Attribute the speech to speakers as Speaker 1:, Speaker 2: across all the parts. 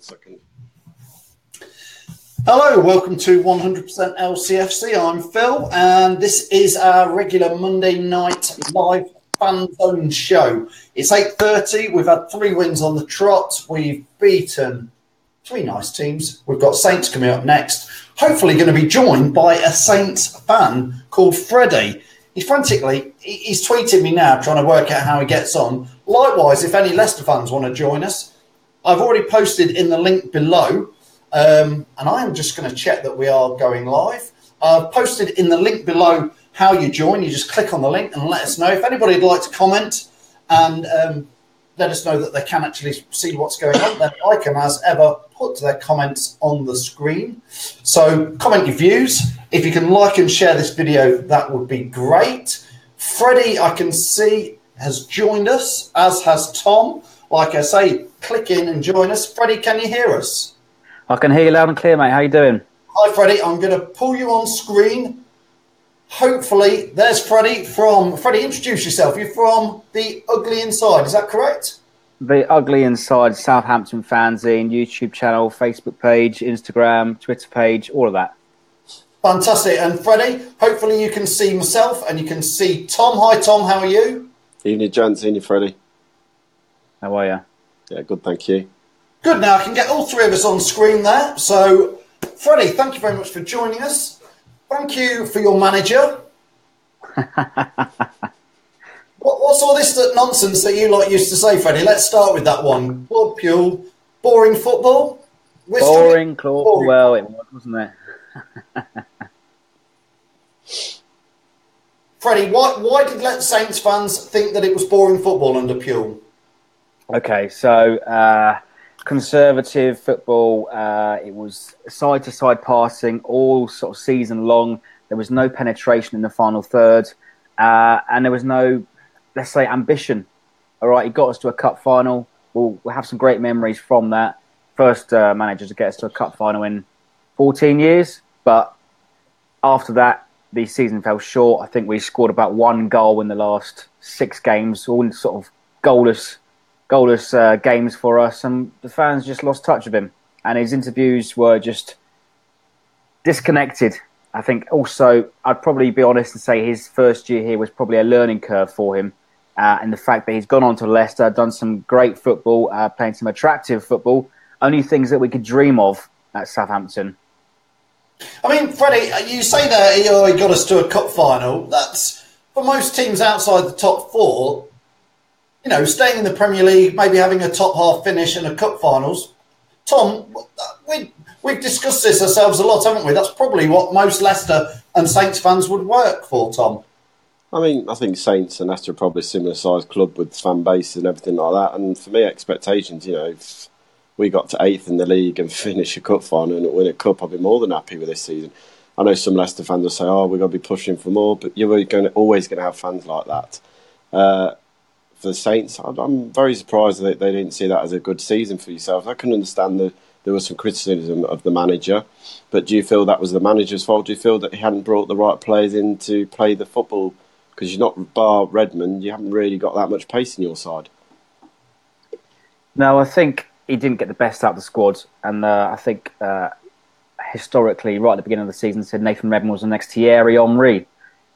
Speaker 1: second.
Speaker 2: Hello, welcome to 100% LCFC. I'm Phil, and this is our regular Monday night live Fanzine show. It's 8:30. We've had 3 wins on the trot. We've beaten 3 nice teams. We've got Saints coming up next. Hopefully going to be joined by a Saints fan called Freddie. He's tweeting me now, trying to work out how he gets on. Likewise, if any Leicester fans want to join us, I've already posted in the link below. And I am just going to check that we are going live. I've posted in the link below how you join. You just click on the link and let us know. If anybody would like to comment and let us know that they can actually see what's going on, then I can, as ever, put their comments on the screen. So comment your views. If you can like and share this video, that would be great. Freddie, I can see, has joined us, as has Tom. Like I say, click in and join us. Freddie, can you hear us?
Speaker 3: I can hear you loud and clear, mate. How you doing?
Speaker 2: Hi, Freddie. I'm going to pull you on screen. Hopefully, there's Freddie from... Freddie, introduce yourself. You're from The Ugly Inside. Is that correct?
Speaker 3: The Ugly Inside, Southampton Fanzine, YouTube channel, Facebook page, Instagram, Twitter page, all of that.
Speaker 2: Fantastic. And Freddie, hopefully you can see myself and you can see Tom. Hi, Tom. How are you?
Speaker 1: Evening, gents. Evening, Freddie.
Speaker 3: How are you?
Speaker 1: Yeah, good, thank you.
Speaker 2: Good. Now I can get all 3 of us on screen there. So, Freddie, thank you very much for joining us. Thank you for your manager. What's all this nonsense that you used to say, Freddie? Let's start with that one. Claude Puel, boring football?
Speaker 3: Boring, Claude. Well, it was, wasn't it?
Speaker 2: Freddie, why did Saints fans think that it was boring football under Puel?
Speaker 3: Okay, so conservative football. It was side-to-side passing all sort of season long. There was no penetration in the final third, and there was no, let's say, ambition. All right, he got us to a cup final. We'll have some great memories from that. First manager to get us to a cup final in 14 years, but after that, the season fell short. I think we scored about 1 goal in the last 6 games, all sort of goalless games for us, and the fans just lost touch of him, and his interviews were just disconnected. I think also, I'd probably be honest and say his first year here was probably a learning curve for him, and the fact that he's gone on to Leicester, done some great football, playing some attractive football, only things that we could dream of at Southampton.
Speaker 2: I mean, Freddie, you say that he got us to a cup final. That's, for most teams outside the top 4, you know, staying in the Premier League, maybe having a top half finish and a cup finals. Tom, we've discussed this ourselves a lot, haven't we? That's probably what most Leicester and Saints fans would work for, Tom.
Speaker 1: I mean, I think Saints and Leicester are probably a similar sized club with fan base and everything like that. And for me, expectations, you know, if we got to 8th in the league and finish a cup final and win a cup, I'd be more than happy with this season. I know some Leicester fans will say, "Oh, we've got to be pushing for more," but you're always going to have fans like that. For the Saints, I'm very surprised that they didn't see that as a good season for yourselves. I can understand that there was some criticism of the manager, but do you feel that was the manager's fault? Do you feel that he hadn't brought the right players in to play the football? Because you're not, bar Redmond, you haven't really got that much pace in your side.
Speaker 3: No, I think he didn't get the best out of the squad, and I think historically, right at the beginning of the season, said Nathan Redmond was the next Thierry Henry.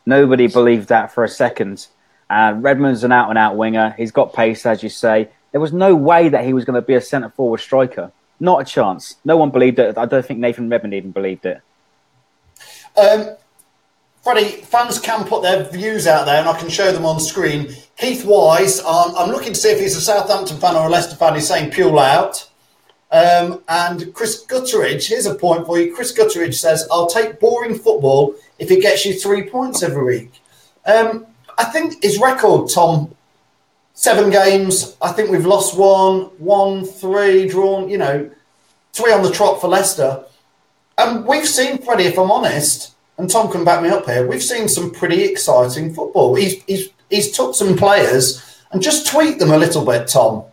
Speaker 3: Nobody believed that for a second. Redmond's an out-and-out winger. He's got pace, as you say. There was no way that he was going to be a centre-forward striker. Not a chance. No one believed it. I don't think Nathan Redmond even believed it.
Speaker 2: Freddie, fans can put their views out there, and I can show them on screen. Keith Wise, I'm looking to see if he's a Southampton fan or a Leicester fan. He's saying Puel out. And Chris Gutteridge, here's a point for you. Chris Gutteridge says, "I'll take boring football if it gets you 3 points every week." I think his record, Tom, 7 games. I think we've lost 1, won 3, drawn, 3 on the trot for Leicester. And we've seen, Freddie, if I'm honest, and Tom can back me up here, we've seen some pretty exciting football. He's took some players and just tweaked them a little bit, Tom.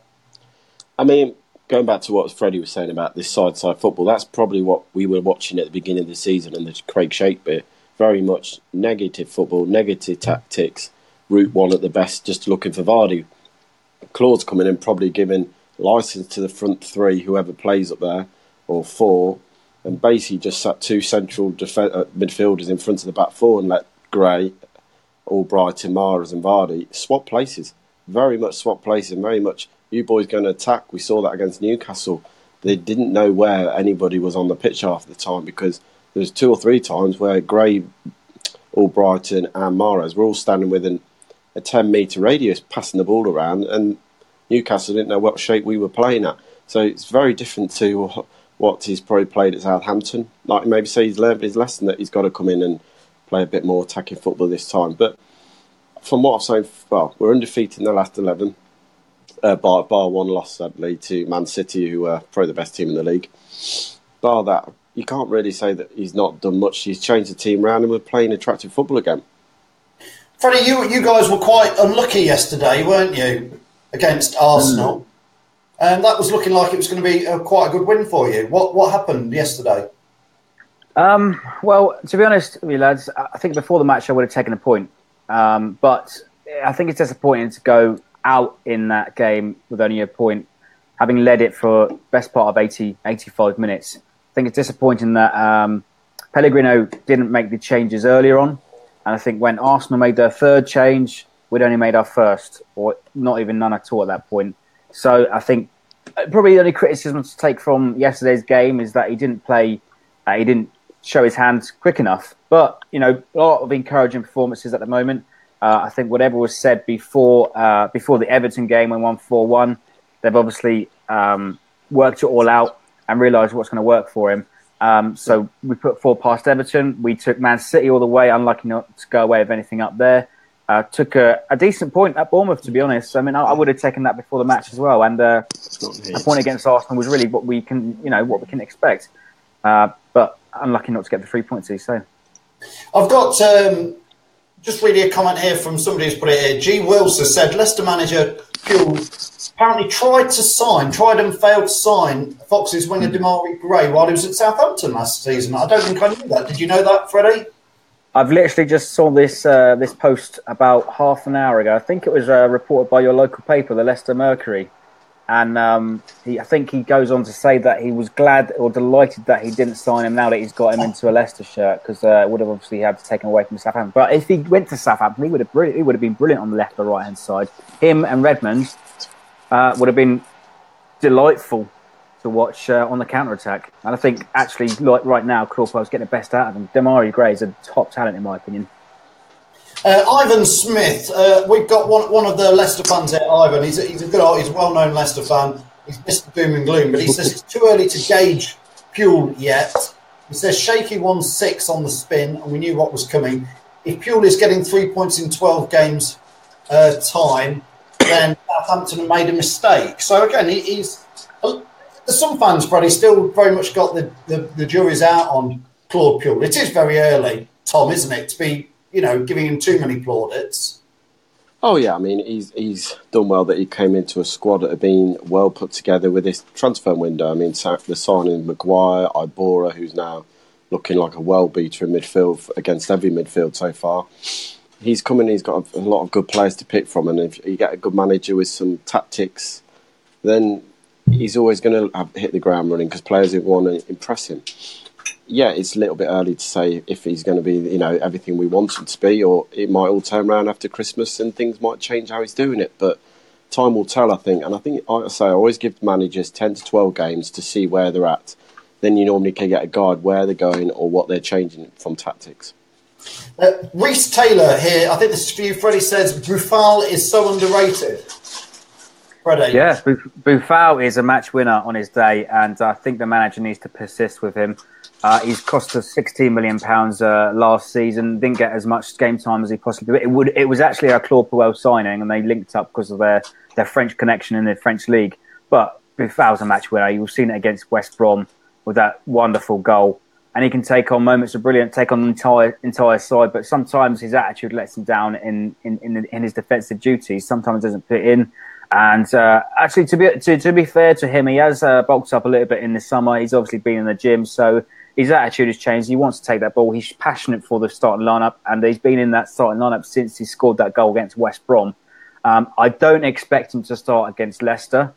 Speaker 1: I mean, going back to what Freddie was saying about this side-to-side football, that's probably what we were watching at the beginning of the season and the Craig Shake bit. Very much negative football, negative tactics, route one at the best, just looking for Vardy. Claude's coming in, probably giving licence to the front three, whoever plays up there, or four, and basically just sat two central midfielders in front of the back four and let Gray, Albrighton, Mahrez and Vardy swap places. Very much swap places, very much you boys going to attack. We saw that against Newcastle. They didn't know where anybody was on the pitch half the time because there was 2 or 3 times where Gray, Albrighton and Mahrez were all standing within a 10-metre radius passing the ball around, and Newcastle didn't know what shape we were playing at. So it's very different to what he's probably played at Southampton. Like maybe say he's learned his lesson that he's got to come in and play a bit more attacking football this time. But from what I've seen, well, we're undefeated in the last 11, bar one loss, sadly, to Man City, who are probably the best team in the league. Bar that, you can't really say that he's not done much. He's changed the team around and we're playing attractive football again.
Speaker 2: Freddie, you guys were quite unlucky yesterday, weren't you, against Arsenal? And that was looking like it was going to be quite a good win for you. What happened yesterday?
Speaker 3: Well, to be honest with you lads, I think before the match I would have taken a point. But I think it's disappointing to go out in that game with only a point, having led it for the best part of 85 minutes. I think it's disappointing that Pellegrino didn't make the changes earlier on. And I think when Arsenal made their third change, we'd only made our first, or not even none at all at that point. So I think probably the only criticism to take from yesterday's game is that he didn't play, he didn't show his hands quick enough. But, you know, a lot of encouraging performances at the moment. I think whatever was said before the Everton game when won 4-1, they've obviously worked it all out and realised what's going to work for him. So we put 4 past Everton. We took Man City all the way, unlucky not to go away with anything up there. Took a decent point at Bournemouth, to be honest. I mean, I would have taken that before the match as well. And a point against Arsenal was really what we can expect. But unlucky not to get the 3 points, as you say.
Speaker 2: I've got just reading a comment here from somebody who's put it here. G. Wills has said Leicester manager Puel apparently tried and failed to sign Fox's winger Demarai Gray while he was at Southampton last season. I don't think I knew that. Did you know that, Freddie? I've
Speaker 3: literally just saw this post about half an hour ago. I think it was reported by your local paper, the Leicester Mercury. And I think he goes on to say that he was glad or delighted that he didn't sign him now that he's got him into a Leicester shirt, because it would have obviously had to take him away from Southampton. But if he went to Southampton, he would have been brilliant on the left or right hand side. Him and Redmond would have been delightful to watch on the counter attack. And I think actually, like right now, Crawford's getting the best out of him. Demarai Gray is a top talent in my opinion.
Speaker 2: Ivan Smith, we've got one of the Leicester fans here, Ivan. He's a well-known Leicester fan. He's Mr. Doom and Gloom, but he says it's too early to gauge Puel yet. He says Shaky won 6 on the spin, and we knew what was coming. If Puel is getting 3 points in 12 games time, then Southampton have made a mistake. So again, he's some fans, Freddie, still very much got the jury's out on Claude Puel. It is very early, Tom, isn't it, to be giving him too many plaudits.
Speaker 1: Oh yeah, I mean he's done well that he came into a squad that had been well put together with this transfer window. I mean the signing Maguire, Ibora, who's now looking like a well beater in midfield against every midfield so far. He's coming. He's got a lot of good players to pick from, and if you get a good manager with some tactics, then he's always going to hit the ground running because players want to impress him. Yeah, it's a little bit early to say if he's going to be, everything we want him to be, or it might all turn around after Christmas and things might change how he's doing it. But time will tell, I think. And I think, I always give managers 10 to 12 games to see where they're at. Then you normally can get a guide where they're going or what they're changing from tactics.
Speaker 2: Reece Taylor here, I think this is for you, Freddie, says Boufal is so underrated. Freddie?
Speaker 3: Yeah, Boufal is a match winner on his day, and I think the manager needs to persist with him. He's cost us £16 million last season. Didn't get as much game time as he possibly did. It was actually a Claude Puel signing, and they linked up because of their French connection in the French league. But Boufal's a match winner. You've seen it against West Brom with that wonderful goal. And he can take on moments of brilliance, take on the entire side. But sometimes his attitude lets him down in his defensive duties. Sometimes doesn't fit in. And actually, to be fair to him, he has bulked up a little bit in the summer. He's obviously been in the gym, so his attitude has changed. He wants to take that ball. He's passionate for the starting lineup, and he's been in that starting lineup since he scored that goal against West Brom. I don't expect him to start against Leicester,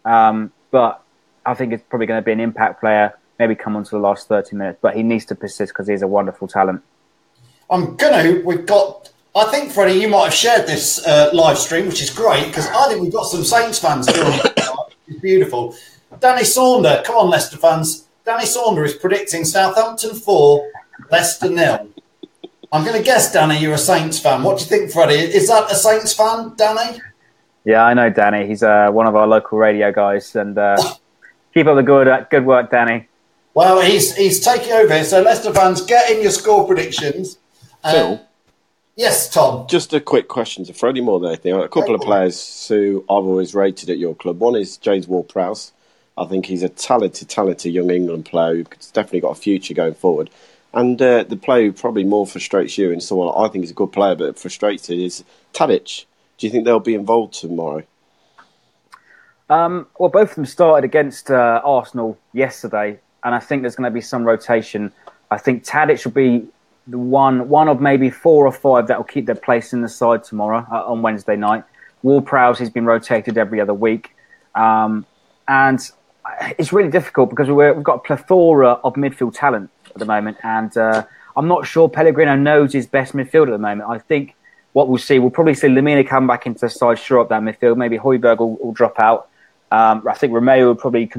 Speaker 3: But I think it's probably going to be an impact player, maybe come on to the last 30 minutes. But he needs to persist because he's a wonderful talent.
Speaker 2: I think, Freddie, you might have shared this live stream, which is great, because I think we've got some Saints fans doing it. It's beautiful. Danny Saunder, come on, Leicester fans. Danny Saunder is predicting Southampton 4, Leicester 0. I'm going to guess, Danny, you're a Saints fan. What do you think, Freddie? Is that a Saints fan, Danny?
Speaker 3: Yeah, I know Danny. He's one of our local radio guys. And keep up the good work, Danny.
Speaker 2: Well, he's taking over here. So, Leicester fans, get in your score predictions.
Speaker 1: Phil?
Speaker 2: Yes, Tom.
Speaker 1: Just a quick question to Freddie more than anything. A couple of players who I've always rated at your club. One is James Ward-Prowse. I think he's a talented young England player who's definitely got a future going forward. And the player who probably more frustrates you and someone I think is a good player but frustrates you is Tadic. Do you think they'll be involved tomorrow?
Speaker 3: Well, both of them started against Arsenal yesterday, and I think there's going to be some rotation. I think Tadic will be the one of maybe 4 or 5 that will keep their place in the side tomorrow on Wednesday night. Ward-Prowse has been rotated every other week. And it's really difficult because we've got a plethora of midfield talent at the moment. And I'm not sure Pellegrino knows his best midfield at the moment. I think what we'll probably see Lemina come back into the side, shore up that midfield. Maybe Højbjerg will drop out. I think Romeo will probably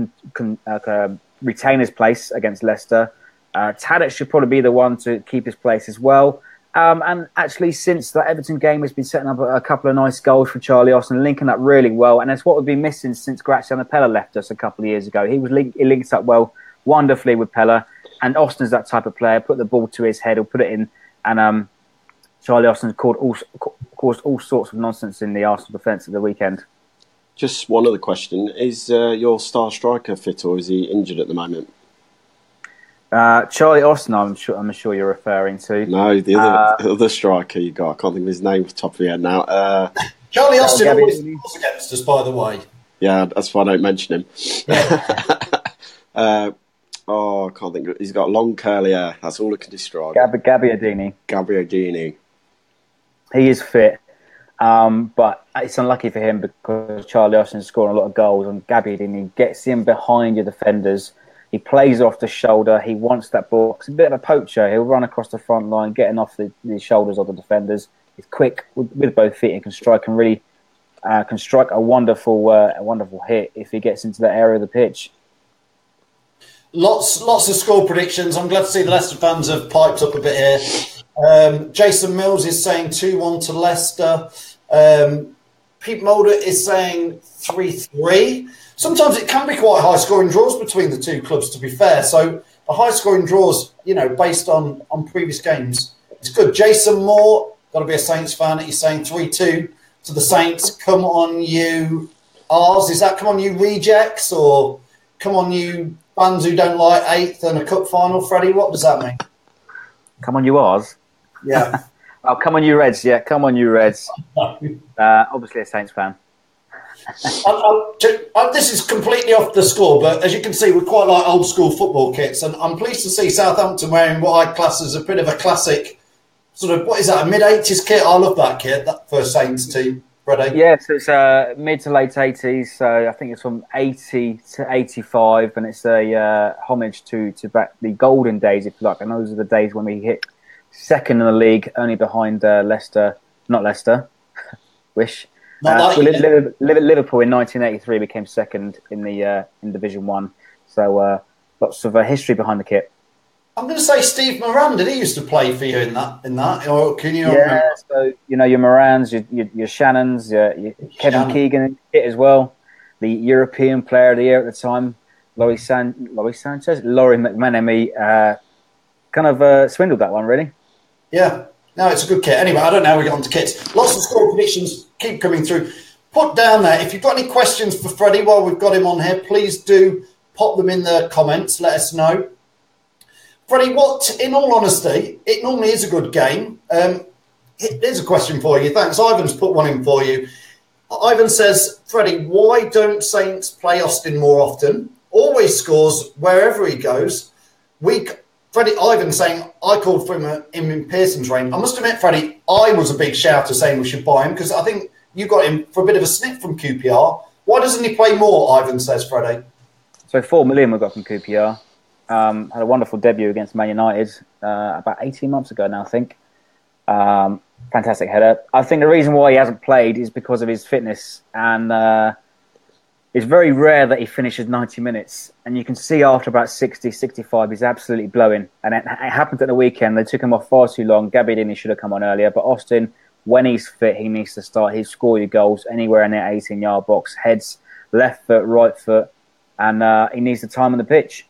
Speaker 3: retain his place against Leicester. Tadic should probably be the one to keep his place as well. And actually, since that Everton game, has been setting up a couple of nice goals for Charlie Austin, linking up really well. And that's what we've been missing since Graziano Pella left us a couple of years ago. He links up well, wonderfully with Pella. And Austin's that type of player. Put the ball to his head, he'll put it in. And Charlie Austin caused all sorts of nonsense in the Arsenal defence at the weekend.
Speaker 1: Just one other question. Is your star striker fit or is he injured at the moment?
Speaker 3: Charlie Austin, I'm sure you're referring to.
Speaker 1: No, the other striker you got. I can't think of his name off the top of your head now.
Speaker 2: Charlie Austin always scores against us, by the way.
Speaker 1: Yeah, that's why I don't mention him. I can't think. He's got long curly hair. That's all I can describe.
Speaker 3: Gabbiadini. He is fit, but it's unlucky for him because Charlie Austin's scoring a lot of goals, and Gabbiadini gets in behind your defenders. He plays off the shoulder. He wants that ball. He's a bit of a poacher. He'll run across the front line, getting off the shoulders of the defenders. He's quick with both feet and can strike a wonderful hit if he gets into that area of the pitch.
Speaker 2: Lots of score predictions. I'm glad to see the Leicester fans have piped up a bit here. Jason Mills is saying 2-1 to Leicester. Pete Mulder is saying 3-3. Sometimes it can be quite high-scoring draws between the two clubs, to be fair. So the high-scoring draws, based on previous games, it's good. Jason Moore, got to be a Saints fan. He's saying 3-2 to the Saints. Come on, you R's. Is that come on, you rejects, or come on, you fans who don't like 8th and a cup final? Freddie, what does that mean?
Speaker 3: Come on, you R's.
Speaker 2: Yeah.
Speaker 3: Oh, come on, you Reds. Yeah, come on, you Reds. Obviously a Saints fan.
Speaker 2: This is completely off the score, but as you can see, we quite like old school football kits, and I'm pleased to see Southampton wearing what I class as a bit of a classic sort of, what is that, a mid-80s kit? I love that kit, that for Saints team, Freddie.
Speaker 3: Yes, it's mid to late 80s, so I think it's from 80 to 85, and it's a homage to back the golden days, if you like, and those are the days when we hit second in the league, only behind Leicester, not Leicester, wish. Liverpool in 1983 became second in Division 1. So lots of history behind the kit.
Speaker 2: I'm going to say Steve Moran. Did he used to play for you in that? Or can you?
Speaker 3: Yeah. So your Morans, your Shannons, your Kevin Keegan kit as well. The European Player of the Year at the time, Laurie Sanchez, Laurie McManamy, kind of swindled that one really.
Speaker 2: Yeah. No, it's a good kit. Anyway, I don't know how we get on to kits. Lots of score predictions keep coming through. Put down there, if you've got any questions for Freddie while we've got him on here, please do pop them in the comments. Let us know. Freddie, in all honesty, it normally is a good game. Here's a question for you. Thanks. Ivan's put one in for you. Ivan says, Freddie, why don't Saints play Austin more often? Always scores wherever he goes. Freddie, Ivan saying, I called for him in Pearson's reign. I must admit, Freddie, I was a big shouter saying we should buy him because I think you got him for a bit of a sniff from QPR. Why doesn't he play more, Ivan says, Freddie?
Speaker 3: So 4 million we got from QPR. Had a wonderful debut against Man United about 18 months ago now, I think. Fantastic header. I think the reason why he hasn't played is because of his fitness. And it's very rare that he finishes 90 minutes. And you can see after about 60, 65, he's absolutely blowing. And it happened at the weekend. They took him off far too long. Gabbiadini should have come on earlier. But Austin, when he's fit, he needs to start. He'll score your goals anywhere in that 18-yard box. Heads, left foot, right foot. And he needs the time on the pitch.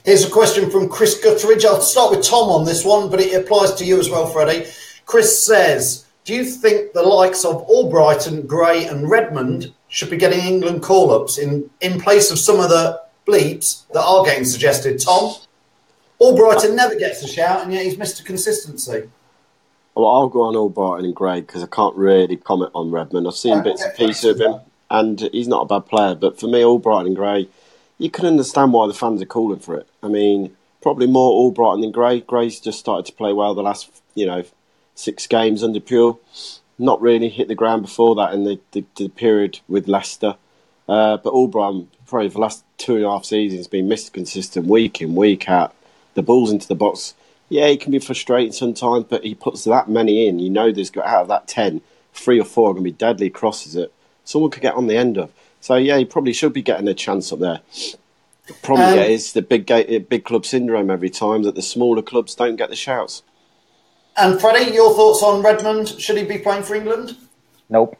Speaker 2: Here's a question from Chris Gutteridge. I'll start with Tom on this one, but it applies to you as well, Freddie. Chris says, do you think the likes of Albrighton, Gray and Redmond should be getting England call-ups in place of some of the bleeps that are getting suggested, Tom? Albrighton never gets a shout, and yet he's Mr. Consistency.
Speaker 1: Well, I'll go on Albrighton and Gray because I can't really comment on Redmond. I've seen bits and pieces of him, and he's not a bad player. But for me, Albrighton and Gray, you can understand why the fans are calling for it. I mean, probably more Albrighton than Gray. Gray's just started to play well the last, 6 games under Pure. Not really hit the ground before that in the period with Leicester. But Albrighton, probably for the last 2.5 seasons, has been Mr. Consistent week in, week out. The balls into the box. Yeah, he can be frustrating sometimes, but he puts that many in. You know there's got out of that 10, 3 or 4 are going to be deadly crosses that someone could get on the end of. So, yeah, he probably should be getting a chance up there. The problem is the big club syndrome every time that the smaller clubs don't get the shouts.
Speaker 2: And Freddie, your thoughts on Redmond? Should he be playing for England?
Speaker 3: Nope.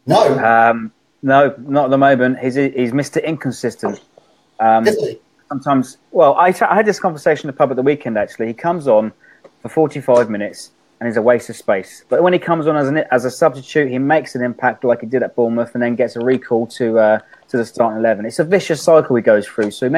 Speaker 2: No?
Speaker 3: No, not at the moment. He's Mr. Inconsistent.
Speaker 2: Is he?
Speaker 3: Sometimes, well, I had this conversation in the pub at the weekend, actually. He comes on for 45 minutes and is a waste of space. But when he comes on as a substitute, he makes an impact like he did at Bournemouth and then gets a recall to the starting 11. It's a vicious cycle he goes through. So he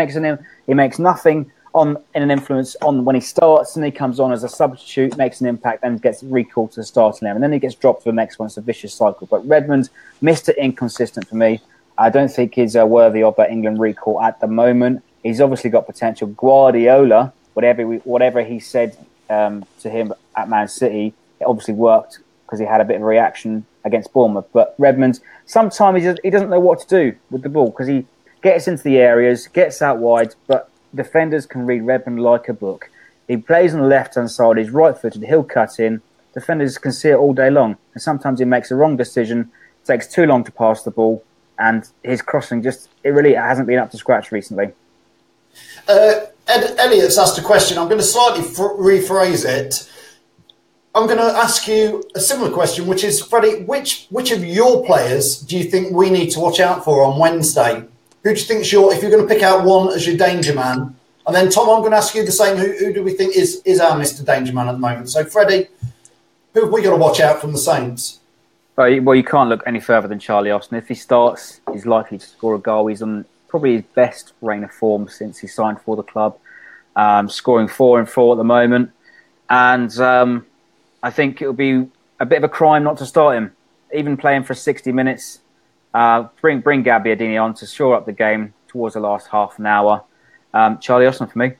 Speaker 3: makes nothing in an influence on when he starts, and he comes on as a substitute, makes an impact, and gets recalled to the starting 11. And then he gets dropped for the next one. It's a vicious cycle. But Redmond, Mr. Inconsistent for me. I don't think he's worthy of that England recall at the moment. He's obviously got potential. Guardiola, whatever he said to him at Man City, it obviously worked because he had a bit of a reaction against Bournemouth. But Redmond, sometimes he doesn't know what to do with the ball because he gets into the areas, gets out wide, but defenders can read Redmond like a book. He plays on the left-hand side, he's right-footed, he'll cut in. Defenders can see it all day long. And sometimes he makes a wrong decision, takes too long to pass the ball, and his crossing it really hasn't been up to scratch recently.
Speaker 2: Elliot's asked a question. I'm going to slightly rephrase it. I'm going to ask you a similar question, which is, Freddie, which of your players do you think we need to watch out for on Wednesday? Who do you think if you're going to pick out one as your danger man? And then, Tom, I'm going to ask you the same. Who do we think is our Mr. Danger Man at the moment? So, Freddie, who have we got to watch out from the Saints?
Speaker 3: Well, you can't look any further than Charlie Austin. If he starts, he's likely to score a goal. He's on probably his best reign of form since he signed for the club, scoring 4 and 4 at the moment. And I think it would be a bit of a crime not to start him, even playing for 60 minutes. Bring Gabbiadini on to shore up the game towards the last half an hour. Charlie Austin for me.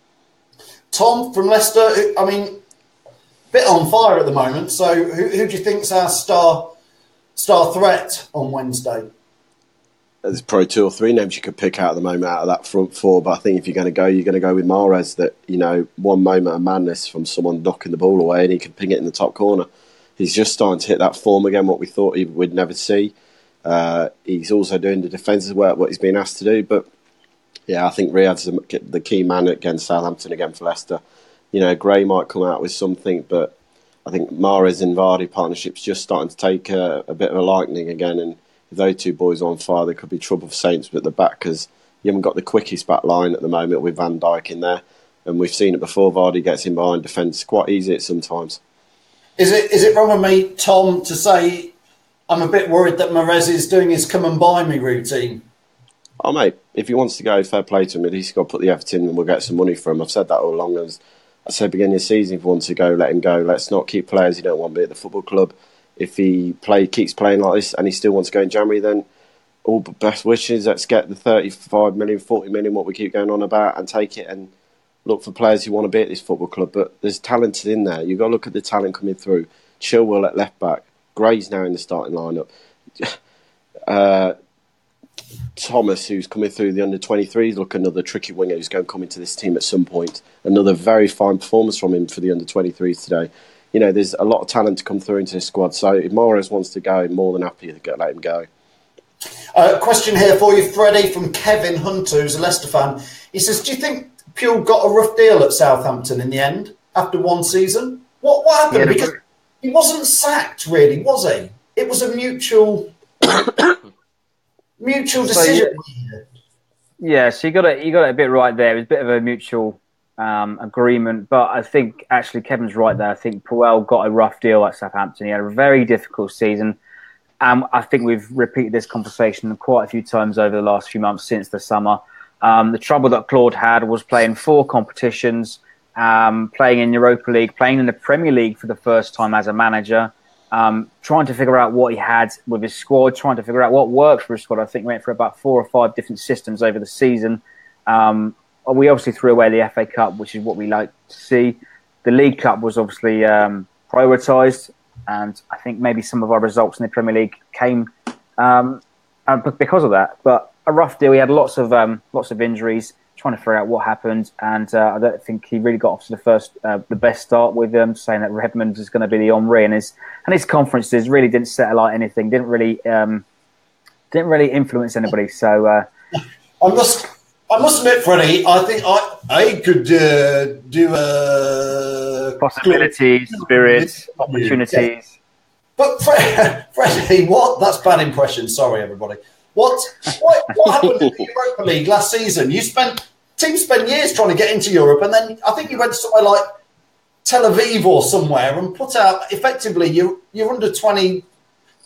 Speaker 2: Tom from Leicester, I mean, bit on fire at the moment. So who do you think's our star threat on Wednesday?
Speaker 1: There's probably 2 or 3 names you could pick out at the moment out of that front 4. But I think if you're going to go with Mahrez. That, one moment of madness from someone knocking the ball away and he can ping it in the top corner. He's just starting to hit that form again, what we thought we'd never see. He's also doing the defensive work, what he's been asked to do. But yeah, I think Riyad's the key man against Southampton again for Leicester. Gray might come out with something, but I think Mahrez and Vardy partnership's just starting to take a bit of a lightning again. And if those 2 boys are on fire, there could be trouble for Saints at the back because you haven't got the quickest back line at the moment with Van Dijk in there. And we've seen it before. Vardy gets in behind defence quite easy sometimes.
Speaker 2: Is it wrong of me, Tom, to say I'm a bit worried that Mahrez is doing his come and buy me routine?
Speaker 1: Oh, mate, if he wants to go, fair play to him. At least he's got to put the effort in and we'll get some money for him. I've said that all along. As I said, beginning of the season, if he wants to go, let him go. Let's not keep players he don't want to be at the football club. If he keeps playing like this and he still wants to go in January, then all best wishes. Let's get the 35 million, 40 million, what we keep going on about, and take it and look for players who want to be at this football club. But there's talented in there. You've got to look at the talent coming through. Chilwell at left back. Gray's now in the starting lineup. Thomas, who's coming through the under-23s, look, another tricky winger who's going to come into this team at some point. Another very fine performance from him for the under-23s today. You know, there's a lot of talent to come through into this squad. So if Mahrez wants to go, I'm more than happy to let him go.
Speaker 2: Question here for you, Freddie, from Kevin Hunter, who's a Leicester fan. He says, do you think Puel got a rough deal at Southampton in the end after one season? What happened? Because he wasn't sacked, really, was he? It was a mutual decision.
Speaker 3: Yeah, so you got it a bit right there. It was a bit of a mutual agreement, but I think actually Kevin's right there. I think Puel got a rough deal at Southampton. He had a very difficult season. I think we've repeated this conversation quite a few times over the last few months since the summer. The trouble that Claude had was playing 4 competitions, playing in Europa League, playing in the Premier League for the first time as a manager, trying to figure out what he had with his squad, trying to figure out what worked for his squad. I think we went for about 4 or 5 different systems over the season. We obviously threw away the FA Cup, which is what we like to see. The League Cup was obviously prioritised, and I think maybe some of our results in the Premier League came because of that. But a rough deal. He had lots of injuries, trying to figure out what happened, and I don't think he really got off to the best start with saying that Redmond is going to be the Henri, and his conferences really didn't settle out anything, didn't really influence anybody. So
Speaker 2: I must admit, Freddie, I think I could do
Speaker 3: possibilities, spirits, opportunities.
Speaker 2: Yeah. But Freddie, what? That's bad impression. Sorry, everybody. What happened in the Europa League last season? Teams spent years trying to get into Europe, and then I think you went somewhere like Tel Aviv or somewhere and put out effectively your under 20,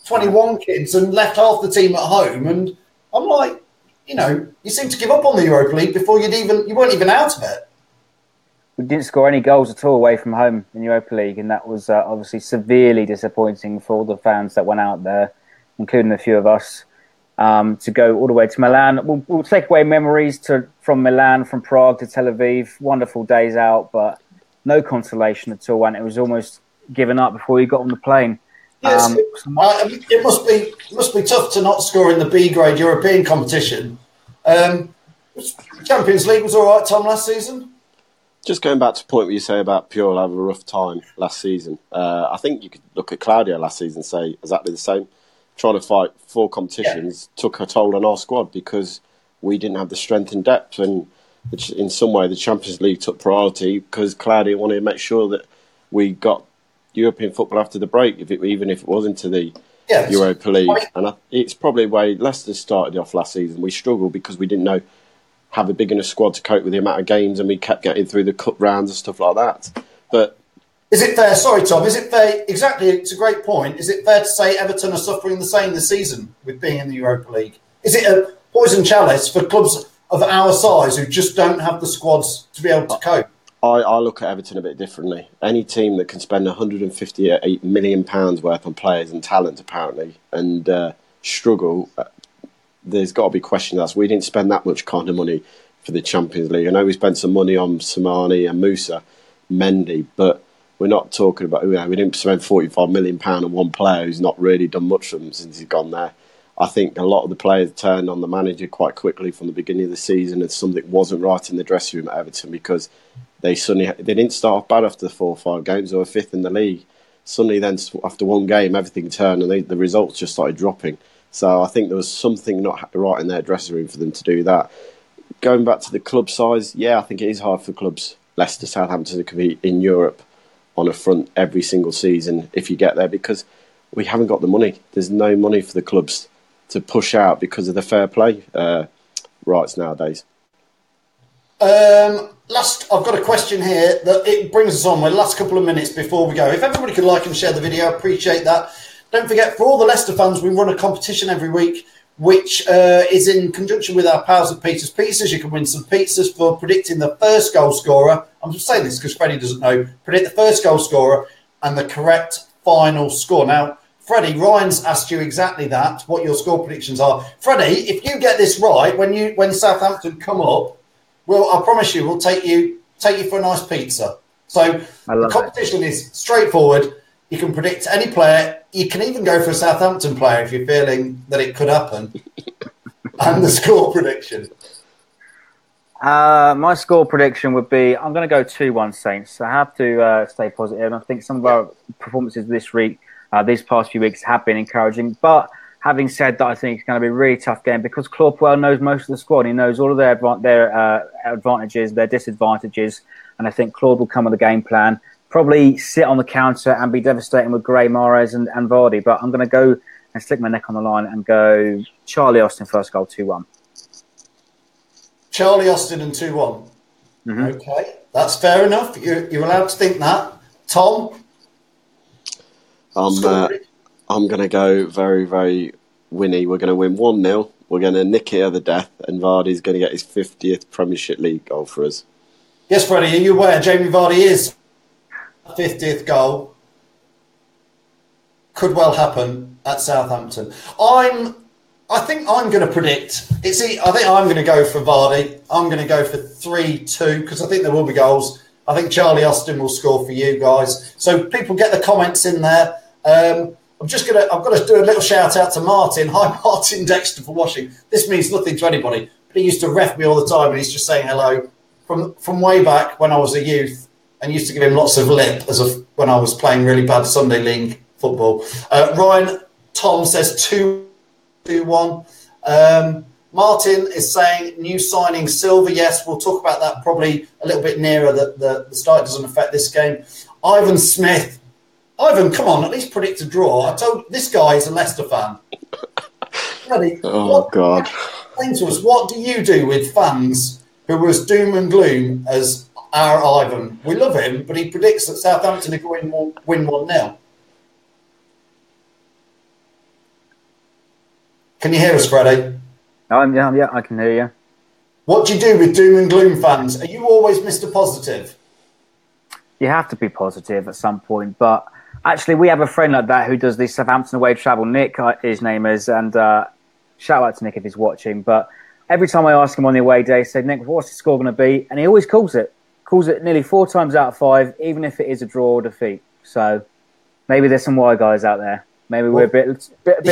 Speaker 2: 21 kids and left half the team at home. And I'm like, you seem to give up on the Europa League before you weren't even out of it.
Speaker 3: We didn't score any goals at all away from home in the Europa League, and that was obviously severely disappointing for all the fans that went out there, including a few of us. To go all the way to Milan. We'll take away memories from Milan, from Prague to Tel Aviv. Wonderful days out, but no consolation at all. And it was almost given up before you got on the plane.
Speaker 2: Yes, it must be tough to not score in the B grade European competition. Champions League was all right, Tom, last season.
Speaker 1: Just going back to the point where you say about Puel having a rough time last season. I think you could look at Claudio last season and say exactly the same. Trying to fight 4 competitions took a toll on our squad because we didn't have the strength and depth, and in some way the Champions League took priority because Claudio wanted to make sure that we got European football after the break, even if it was into the Europa League. And it's probably the way Leicester started off last season. We struggled because we didn't have a big enough squad to cope with the amount of games, and we kept getting through the cup rounds and stuff like that. But
Speaker 2: is it fair? Sorry, Tom. Is it fair? Exactly. It's a great point. Is it fair to say Everton are suffering the same this season with being in the Europa League? Is it a poison chalice for clubs of our size who just don't have the squads to be able to cope?
Speaker 1: I look at Everton a bit differently. Any team that can spend £158 million worth on players and talent, apparently, and struggle, there's got to be questions asked. We didn't spend that much kind of money for the Champions League. I know we spent some money on Samani and Musa, Mendy, but we're not talking about, we didn't spend £45 million on one player who's not really done much for them since he's gone there. I think a lot of the players turned on the manager quite quickly from the beginning of the season, and something wasn't right in the dressing room at Everton because they didn't start off bad after the 4 or 5 games. They were 5th in the league. Suddenly then, after one game, everything turned and the results just started dropping. So I think there was something not right in their dressing room for them to do that. Going back to the club size, I think it is hard for clubs, Leicester, Southampton, to compete in Europe on a front every single season if you get there, because we haven't got the money. There's no money for the clubs to push out because of the fair play rights nowadays.
Speaker 2: I've got a question here that it brings us on with the last couple of minutes before we go. If everybody could like and share the video, I appreciate that. Don't forget, for all the Leicester fans, we run a competition every week which is in conjunction with our pals at Peter's Pizzas. You can win some pizzas for predicting the first goal scorer. I'm just saying this because Freddie doesn't know. Predict the first goal scorer and the correct final score. Now, Freddie, Ryan's asked you exactly that, what your score predictions are. Freddie, if you get this right, when Southampton come up, I promise you, we'll take you for a nice pizza. So the competition is straightforward. You can predict any player. You can even go for a Southampton player if you're feeling that it could happen. And the score prediction?
Speaker 3: My score prediction would be, I'm going to go 2-1 Saints. I have to stay positive. And I think some of our performances this week, these past few weeks have been encouraging. But having said that, I think it's going to be a really tough game because Klopp well knows most of the squad. He knows all of their advantages, their disadvantages. And I think Claude will come with a game plan, probably sit on the counter and be devastating with Gray, Mahrez and Vardy. But I'm going to go and stick my neck on the line and go Charlie Austin first goal, 2-1.
Speaker 2: Charlie Austin and 2-1. Mm-hmm. Okay, that's fair enough. You're allowed to think that. Tom?
Speaker 1: I'm going to go very, very winny. We're going to win 1-0. We're going to nick it at the death, and Vardy's going to get his 50th Premiership League goal for us. Yes,
Speaker 2: Freddie, are you aware Jamie Vardy is 50th goal? Could well happen at Southampton. I think I'm going to predict. I think I'm going to go for Vardy. I'm going to go for 3-2 because I think there will be goals. I think Charlie Austin will score for you guys. So people get the comments in there. I've got to do a little shout out to Martin. Hi, Martin Dexter for watching. This means nothing to anybody, but he used to ref me all the time, and he's just saying hello from way back when I was a youth, and used to give him lots of lip when I was playing really bad Sunday League football. Ryan Tom says 2-1. Martin is saying new signing Silva. Yes, we'll talk about that probably a little bit nearer. The start doesn't affect this game. Ivan Smith. Ivan, come on, at least predict a draw. I told this guy is a Leicester fan. Freddie,
Speaker 1: God.
Speaker 2: Explain to us, what do you do with fans who are as doom and gloom as our Ivan? We love him, but he predicts that Southampton are going to win 1-0. Can you hear us, Freddie?
Speaker 3: Yeah, I can hear you.
Speaker 2: What do you do with doom and gloom fans? Are you always Mr. Positive?
Speaker 3: You have to be positive at some point, but actually we have a friend like that who does the Southampton away travel. Nick, his name is, and shout out to Nick if he's watching. But every time I ask him on the away day, I say, Nick, what's the score going to be? And he always calls it nearly 4 times out of 5, even if it is a draw or defeat. So maybe there's some wise guys out there. Maybe we're a bit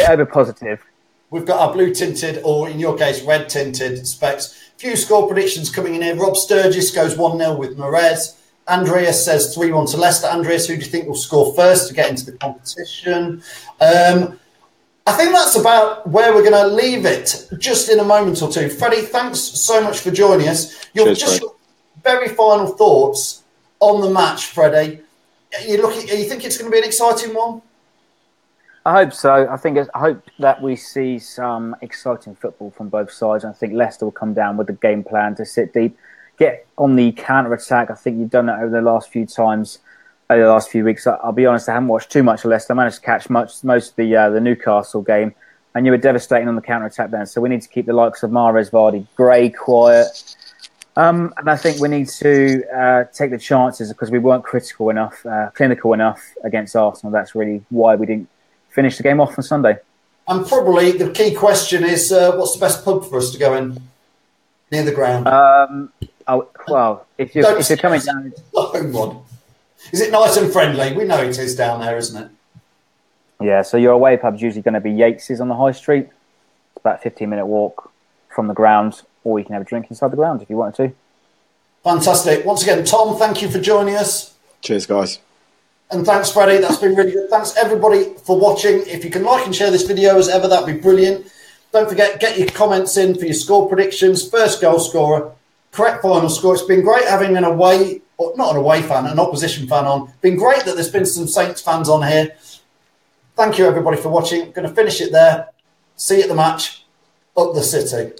Speaker 3: over positive.
Speaker 2: We've got our blue-tinted, or in your case, red-tinted specs. Few score predictions coming in here. Rob Sturgis goes 1-0 with Mahrez. Andreas says 3-1 to Leicester. Andreas, who do you think will score first to get into the competition? I think that's about where we're going to leave it just in a moment or two. Freddie, thanks so much for joining us. Your very final thoughts on the match, Freddie. Are you think it's going to be an exciting one?
Speaker 3: I hope so. I hope that we see some exciting football from both sides. I think Leicester will come down with a game plan to sit deep, get on the counter-attack. I think you've done that over the last few times, over the last few weeks. I'll be honest, I haven't watched too much of Leicester. I managed to catch most of the Newcastle game, and you were devastating on the counter-attack then. So we need to keep the likes of Mahrez, Vardy, Gray quiet. And I think we need to take the chances because we weren't clinical enough against Arsenal. That's really why we didn't finish the game off on Sunday. And
Speaker 2: probably the key question is, what's the best pub for us to go in near the ground?
Speaker 3: If you're coming down,
Speaker 2: is it nice and friendly? We know it is down there, isn't it?
Speaker 3: Yeah. So your away pub's usually going to be Yates's on the High Street. It's about a 15-minute walk from the ground, or you can have a drink inside the ground if you wanted to.
Speaker 2: Fantastic. Once again, Tom, thank you for joining us.
Speaker 1: Cheers, guys.
Speaker 2: And thanks, Freddie. That's been really good. Thanks, everybody, for watching. If you can like and share this video as ever, that'd be brilliant. Don't forget, get your comments in for your score predictions. First goal scorer, correct final score. It's been great having an opposition fan on. Been great that there's been some Saints fans on here. Thank you, everybody, for watching. I'm going to finish it there. See you at the match. Up the city.